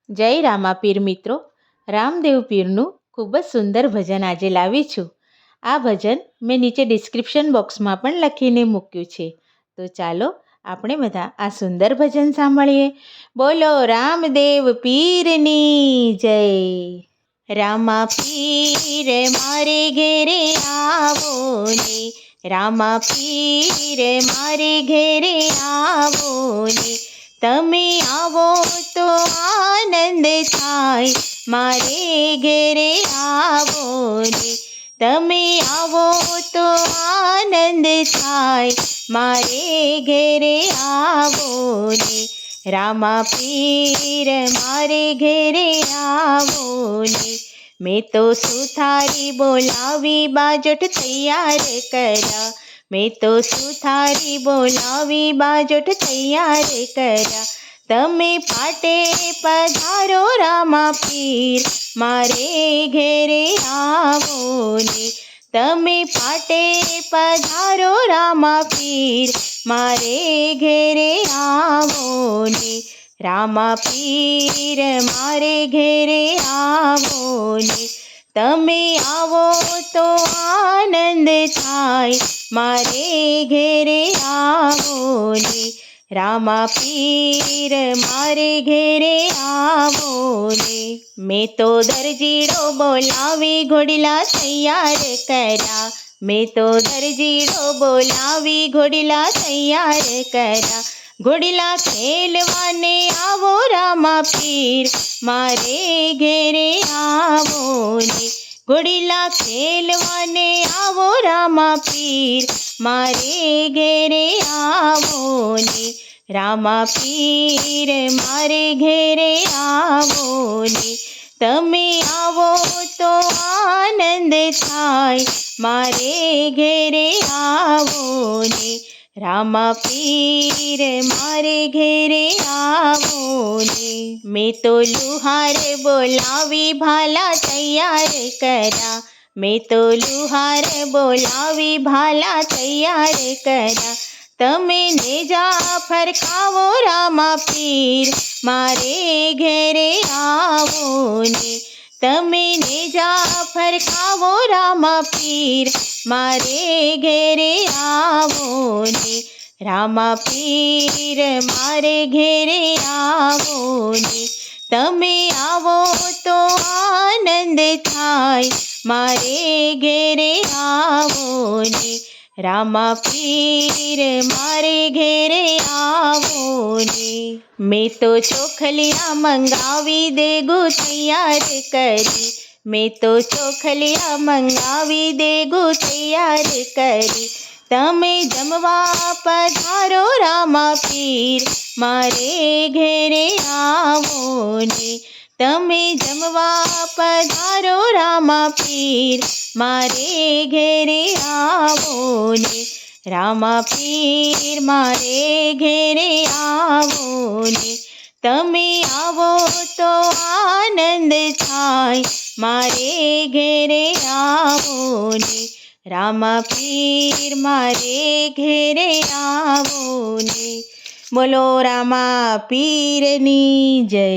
જય રામાપીર મિત્રો, રામદેવ પીરનું ખૂબ જ સુંદર ભજન આજે લાવી છું. આ ભજન મેં નીચે ડિસ્ક્રિપ્શન બોક્સમાં પણ લખીને મૂક્યું છે. તો ચાલો આપણે બધા આ સુંદર ભજન સાંભળીએ. બોલો રામદેવ પીરની જય. રામા પીર મારે ઘેરે આવો ને, રામા પીર મારે ઘેરે આવો ને, તમે આવો તો આનંદ થાય, મારે ઘેરે આવો ને, તમે આવો તો આનંદ થાય, મારે ઘેરે આવો ને, રામા પીર મારે ઘેરે આવો ને. મેં તો સુથારી બોલાવી બાજોટ તૈયાર કર્યા, મેં તો સુથારી બોલાવી બાજોટ તૈયાર કર્યા, તમે પાટે પધારો રામા પીર મારે ઘેરે આવો ને, તમે પાટે પધારો રામા પીર મારે ઘેરે આવો ને, રામા પીર મારે ઘેરે આવો ને, તમે આવો તો આનંદ થાય, મારે ઘેરે આવો ને, રામા પીર મારે ઘેરે આવો ને. મેં તો દરજીડો બોલાવી ઘોડીલા તૈયાર કર્યા, મેં તો દરજીડો બોલાવી ઘોડીલા તૈયાર કર્યા, ઘોડીલા ખેલવાને આવો રામા પીર મારે ઘેરે આવો ને, ઘોડીલા ખેલવાને આવો રામા પીર મારે ઘેરે આવો ને, રામા પીર મારે ઘેરે આવો ને, તમે આવો તો આનંદ થાય, મારે ઘેરે આવો ને, રામા પીર મારે ઘેરે આવો ને. મેં તો લુહાર બોલાવી ભાલા તૈયાર કર્યા, મેં તો લુહાર બોલાવી ભાલા તૈયાર કર્યા, તમે નેજા ફરકાવો રામા પીર મારે ઘેરે આવો ને, તમે નેજા ફરકાવો રામા પીર મારે ઘેરે આવો ને, રામા પીર મારે ઘેરે આવો ને, તમે આવો તો આનંદ થાય, મારે ઘેરે આવો ને, રામા પીર મારે ઘેરે આવો ને. મેં તો ચોખલિયા મંગાવી દેગું તૈયાર કરી, મેં તો ચોખલિયા મંગાવી દેગું તૈયાર કરી, તમે જમવા પધારો રામા પીર મારે ઘેરે આવો ને, તમે જમવા પધારો રામા પીર મારે ઘેરે આવો ને, રામા પીર મારે ઘેરે આવો ને, તમે આવો તો આનંદ થાય, મારે ઘેરે આવો ને, રામા પીર મારે ઘેરે આવો ને. બોલો રામા પીરની જય.